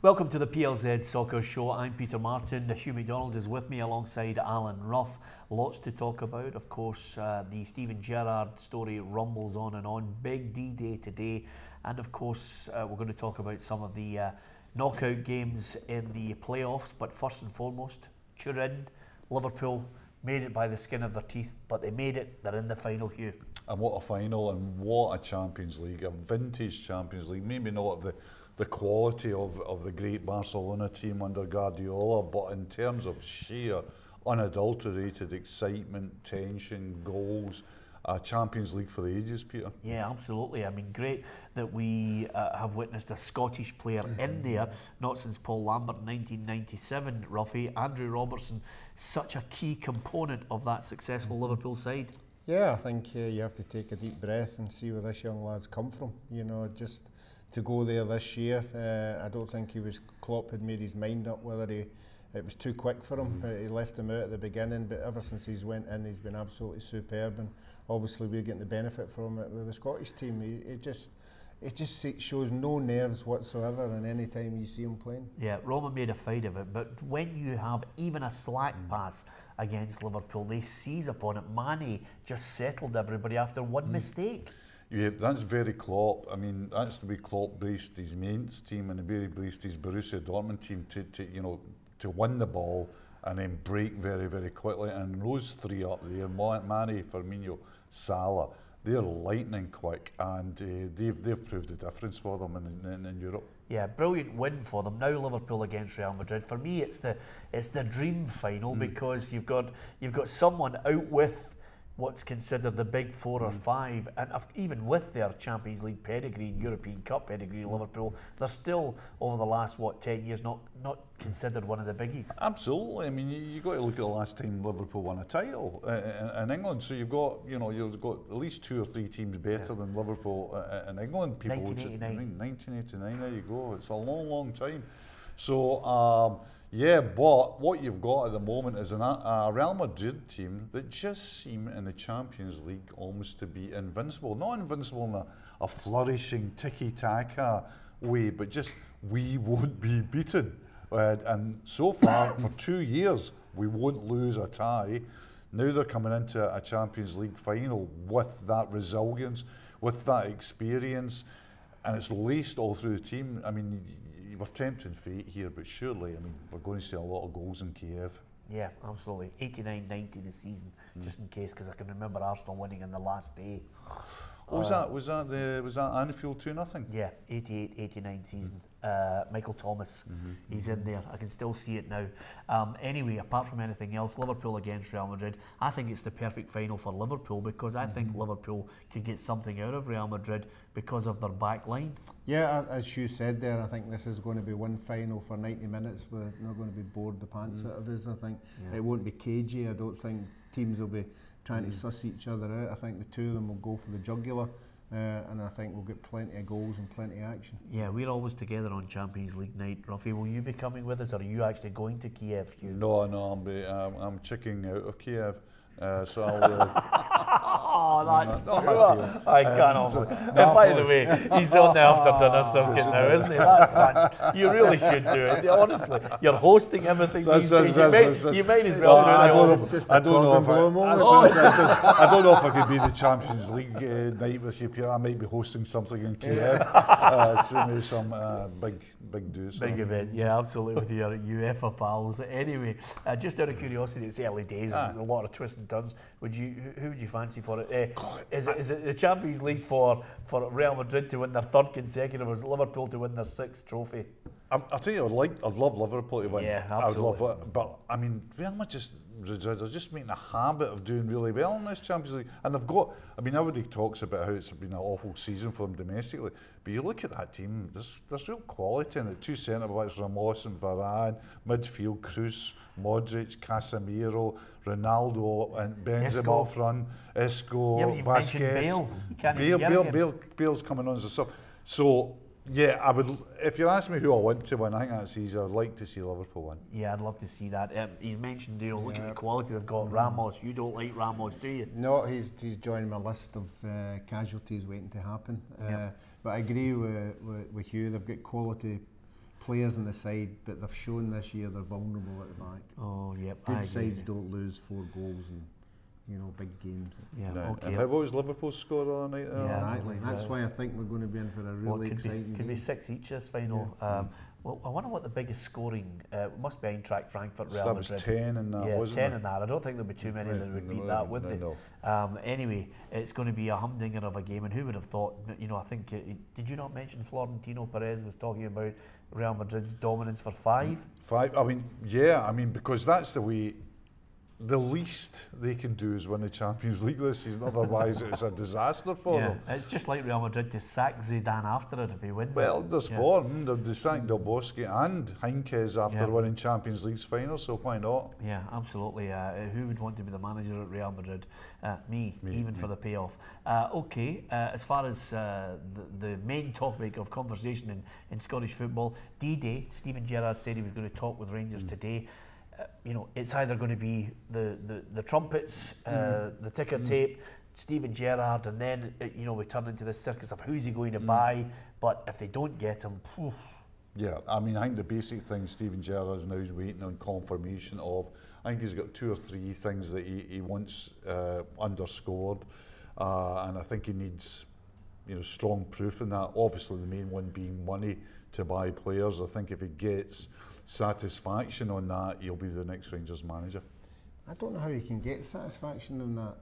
Welcome to the PLZ Soccer Show. I'm Peter Martin. Hugh McDonald is with me alongside Alan Ruff. Lots to talk about. Of course, the Steven Gerrard story rumbles on and on. Big D-Day today. And of course, we're going to talk about some of the knockout games in the playoffs. But first and foremost, Turin, Liverpool made it by the skin of their teeth, but they made it. They're in the final, Hugh. And what a final, and what a Champions League, a vintage Champions League. Maybe not of the quality of the great Barcelona team under Guardiola, but in terms of sheer unadulterated excitement, tension, goals, a Champions League for the ages, Peter. Yeah, absolutely. I mean, great that we have witnessed a Scottish player in there, not since Paul Lambert in 1997, Ruffy. Andrew Robertson, such a key component of that successful Liverpool side. Yeah, I think you have to take a deep breath and see where this young lad's come from. You know, just to go there this year, I don't think Klopp had made his mind up whether it was too quick for him. He left him out at the beginning, but ever since he's went in, he's been absolutely superb, and obviously we're getting the benefit from it with the Scottish team. It just shows no nerves whatsoever, and any time you see him playing. Yeah, Roma made a fight of it, but when you have even a slack pass against Liverpool, they seize upon it. Mane just settled everybody after one mistake. Yeah, that's very Klopp. I mean, that's the way Klopp braced his Mainz team and the way he braced his Borussia Dortmund team to win the ball and then break very, very quickly. And those three up there, Mane, Firmino, Salah, they're lightning quick, and they've proved the difference for them in Europe. Yeah, brilliant win for them. Now Liverpool against Real Madrid. For me, it's the dream final because you've got someone out with what's considered the big 4 or 5, and even with their Champions League pedigree and European Cup pedigree, Liverpool, they're still, over the last 10 years, not considered one of the biggies. Absolutely. I mean, you've got to look at the last time Liverpool won a title in England. So you've got at least 2 or 3 teams better than Liverpool in England. 1989. There you go. It's a long, long time. So. Yeah, but what you've got at the moment is a Real Madrid team that just seem in the Champions League almost to be invincible. Not invincible in a flourishing tiki-taka way, but just we won't be beaten. And so far, for 2 years, we won't lose a tie. Now they're coming into a Champions League final with that resilience, with that experience, and it's laced all through the team. I mean, we're tempting fate here, but surely, I mean, we're going to see a lot of goals in Kiev. Yeah, absolutely. 89-90 this season, just in case, because I can remember Arsenal winning in the last day. Was that Anfield 2-0? Yeah, 88-89 season. Michael Thomas, he's in there. I can still see it now. Anyway, apart from anything else, Liverpool against Real Madrid. I think it's the perfect final for Liverpool because I think Liverpool could get something out of Real Madrid because of their back line. Yeah, as you said there, I think this is going to be one final for 90 minutes. We're not going to be bored the pants out of us. I think it won't be cagey. I don't think teams will be trying to suss each other out. I think the two of them will go for the jugular, and I think we'll get plenty of goals and plenty of action. Yeah, we're always together on Champions League night. Ruffy, will you be coming with us, or are you actually going to Kiev, Hugh? No, I'm checking out of Kiev. So I'll... Oh, that's poor. I can't. And by the way, he's on the after dinner circuit now, isn't he? That's fun. You really should do it. Honestly, you're hosting everything these days. You might as well do it. I don't know if I could be the Champions League night with you, Pierre. I might be hosting something in Kiev. So maybe some big do. Big event, yeah, absolutely, with your UEFA pals. Anyway, just out of curiosity, it's early days, a lot of twists and turns. Who would you fancy for it? Is it the Champions League for Real Madrid to win their 3rd consecutive, or is it Liverpool to win their 6th trophy? I'll tell you, I'd love Liverpool to win. Yeah, absolutely. I'd love it, but I mean, Real Madrid they're just making a habit of doing really well in this Champions League, and they've got. I mean, everybody talks about how it's been an awful season for them domestically, but you look at that team. There's real quality in it. 2 centre backs, Ramos and Varane, midfield, Kroos, Modric, Casemiro, Ronaldo, and Benzema up front, Isco, Vasquez. Bale. Bale's coming on as a sub. So Yeah, I would. If you're asking me who I want to win, I think that's easy. I'd like to see Liverpool win. Yeah, I'd love to see that. He's mentioned, look at the quality they've got. Ramos, you don't like Ramos, do you? No, he's joined my list of casualties waiting to happen. But I agree with you. They've got quality players on the side, but they've shown this year they're vulnerable at the back. Oh, yep. Good sides don't lose 4 goals and big games. Yeah, okay. And how was Liverpool's score on the night? Yeah, exactly. That's why I think we're going to be in for a really exciting game. Could be 6 each this final. Yeah. Well, I wonder what the biggest scoring. It must be Eintracht Frankfurt, Real Madrid. That was 10 in that, wasn't 10 it? in that. I don't think there'll be too many that would beat that, would they? No. Anyway, it's going to be a humdinger of a game, and who would have thought? I think. Did you not mention Florentino Perez was talking about Real Madrid's dominance for 5? 5. I mean, yeah. I mean, because that's the way. The least they can do is win the Champions League this season, otherwise it's a disaster for them. It's just like Real Madrid to sack Zidane after it if he wins. Well, there's form. They sacked Del Bosque and Heinkes after winning Champions League's final, so why not? Yeah, absolutely. Who would want to be the manager at Real Madrid? Me, for the payoff. As far as the main topic of conversation in Scottish football, D-Day, Steven Gerrard said he was going to talk with Rangers today. It's either going to be the trumpets, the ticker tape, Steven Gerrard, and then we turn into this circus of who's he going to buy. But if they don't get him, yeah, I mean, I think the basic thing Steven Gerrard is now waiting on confirmation of. I think he's got 2 or 3 things that he wants underscored, and I think he needs strong proof in that. Obviously, the main one being money to buy players. I think if he gets satisfaction on that, he'll be the next Rangers manager. I don't know how you can get satisfaction on that,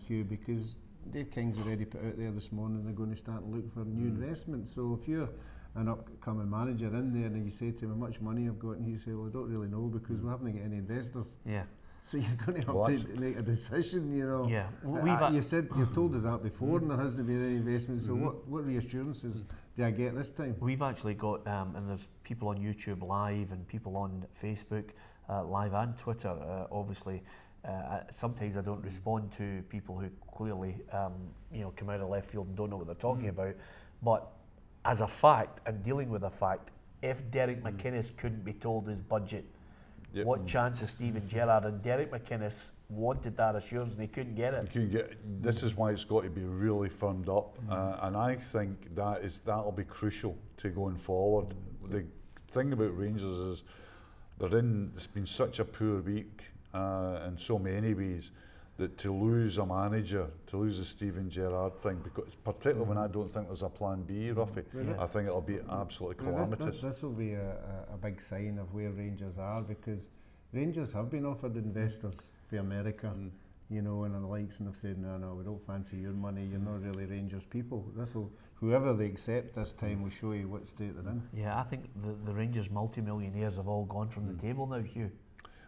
Hugh, because Dave King's already put out there this morning they're going to start looking for new investment. So if you're an upcoming manager in there and you say to him, how much money I've got, and he say, well, I don't really know because we haven't got any investors. Yeah. So you're going to have to make a decision, Yeah. You've told us that before, and there hasn't been any investment. So what reassurances do I get this time? We've actually got, and there's people on YouTube Live and people on Facebook Live and Twitter. Obviously, sometimes I don't respond to people who clearly, come out of left field and don't know what they're talking about. But as a fact, and dealing with a fact, if Derek McInnes couldn't be told his budget, what chance is Steven Gerrard? And Derek McInnes wanted that assurance and he couldn't get it. This is why it's got to be really firmed up, and I think that'll be crucial to going forward. The thing about Rangers is it's been such a poor week in so many ways that to lose a manager, to lose the Steven Gerrard thing, because particularly when I don't think there's a plan B, Ruffy, I think it'll be absolutely calamitous. This will be a big sign of where Rangers are, because Rangers have been offered investors for America, and the likes, and they've said, no, we don't fancy your money, you're not really Rangers people. Whoever they accept this time will show you what state they're in. Yeah, I think the Rangers multi-millionaires have all gone from the table now, Hugh.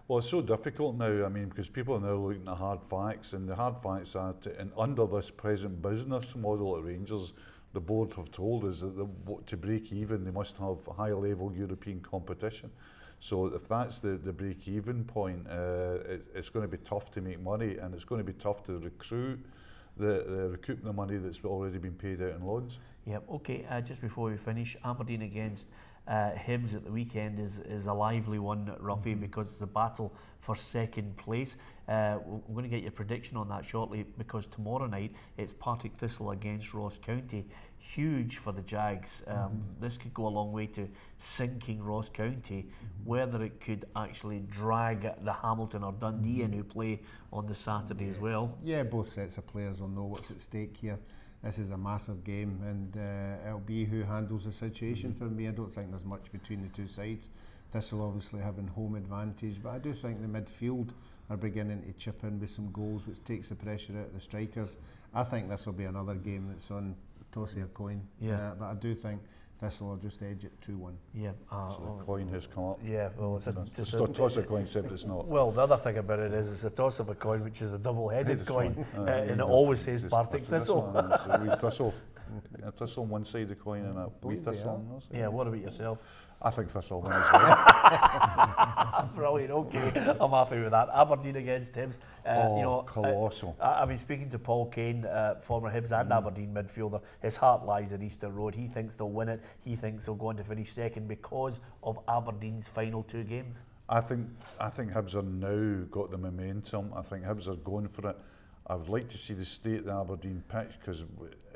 Well, it's so difficult now, because people are now looking at hard facts, and the hard facts are and under this present business model at Rangers, the board have told us that to break even, they must have high-level European competition. So if that's the break-even point, it's going to be tough to make money, and it's going to be tough to recoup the money that's already been paid out in loans. Yep. Okay. Just before we finish, Aberdeen against Hibs at the weekend is a lively one, Ruffy, because it's a battle for second place. We're going to get your prediction on that shortly, because tomorrow night it's Partick Thistle against Ross County. Huge for the Jags. This could go a long way to sinking Ross County. Whether it could actually drag the Hamilton or Dundee in, who play on the Saturday as well. Yeah, both sets of players will know what's at stake here. This is a massive game, and it'll be who handles the situation for me. I don't think there's much between the two sides. Thistle obviously having home advantage, but I do think the midfield are beginning to chip in with some goals, which takes the pressure out of the strikers. I think this will be another game that's on toss of a coin. Yeah. But I do think Thistle will just edge it 2-1. Yeah. So the coin has come up. Yeah, well, it's a toss of a coin, except it's not. Well, the other thing about it is it's a toss of a coin, which is a double-headed coin, and it always says Partick Thistle. Thistle. Thistle on one side of the coin and a wee Thistle on the other side. Yeah, what about yourself? I think Thistle win as well. Brilliant, okay. I'm happy with that. Aberdeen against Hibs. Colossal. I've been speaking to Paul Kane, former Hibs and Aberdeen midfielder. His heart lies at Easter Road. He thinks they'll win it. He thinks they'll go on to finish second because of Aberdeen's final 2 games. I think Hibs are now got the momentum. I think Hibs are going for it. I would like to see the state of the Aberdeen pitch, because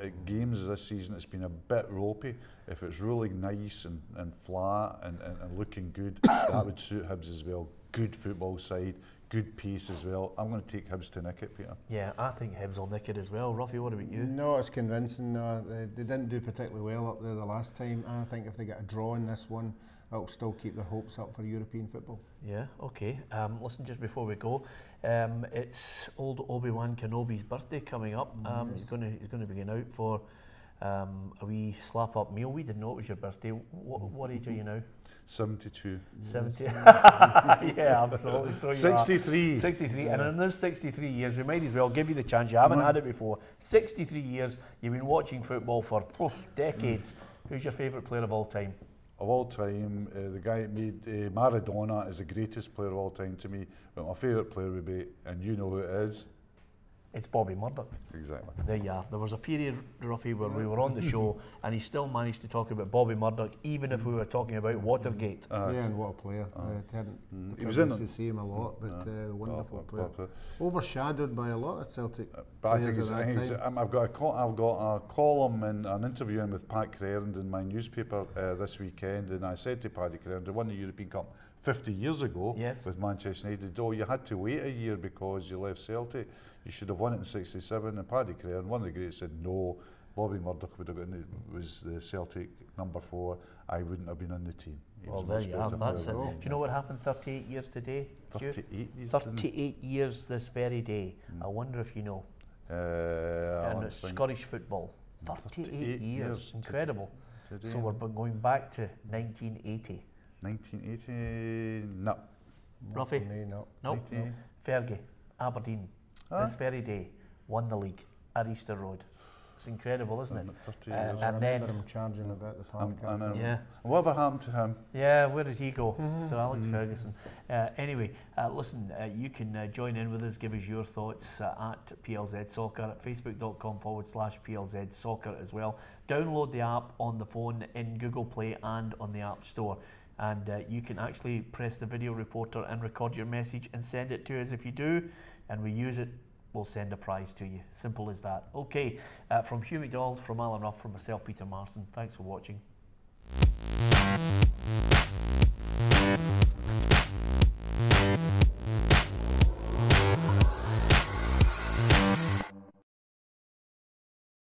at games this season it's been a bit ropey. If it's really nice and flat and looking good, that would suit Hibs as well. Good football side, good pace as well. I'm going to take Hibs to nick it, Peter. Yeah, I think Hibs will nick it as well. Ruffy, what about you? No, it's convincing. They didn't do particularly well up there the last time. I think if they get a draw in this one, it'll still keep their hopes up for European football. Yeah, okay. Listen, just before we go, it's old Obi-Wan Kenobi's birthday coming up. He's going to be going out for a wee slap-up meal. We didn't know it was your birthday. What age are you now? 72. 70. Yeah, absolutely. So 63. 63. Yeah. And in those 63 years, we might as well give you the chance. You haven't had it before. 63 years, you've been watching football for decades. Who's your favourite player of all time? Of all time, the guy that made Maradona is the greatest player of all time to me. But my favourite player would be, and you know who it is? It's Bobby Murdoch. Exactly. There you are. There was a period, Ruffy, where we were on the show and he still managed to talk about Bobby Murdoch, even if we were talking about Watergate. Yeah, and what a player. He was in to see him a lot, but wonderful player. Overshadowed by a lot of Celtic but I think I've got a column and an interview in with Pat Crerand in my newspaper this weekend, and I said to Paddy Crerand, who won the European Cup 50 years ago with Manchester United, you had to wait a year because you left Celtic. You should have won it in '67. And Paddy Crerand, one of the greats, said no. Bobby Murdoch would have gotten was the Celtic number 4. I wouldn't have been in the team. Well, there you are. That's it. Do you know what happened 38 years today? 38 years. 38 years this very day. I wonder if you know. And it's Scottish football. 38 years. Incredible. Today. So we're going back to 1980. 1980? No. Ruffy? No. No. Fergie, Aberdeen, this very day, won the league at Easter Road. It's incredible, isn't it? And then him charging about the park. Yeah. Whatever happened to him? Yeah, where did he go? Sir Alex Ferguson. Anyway, listen, you can join in with us, give us your thoughts at PLZ Soccer, at facebook.com/PLZ Soccer as well. Download the app on the phone in Google Play and on the App Store. And you can actually press the video reporter and record your message and send it to us. If you do, and we use it, we'll send a prize to you. Simple as that. Okay, from Hugh McDonald, from Alan Ruff, from myself, Peter Marston, thanks for watching.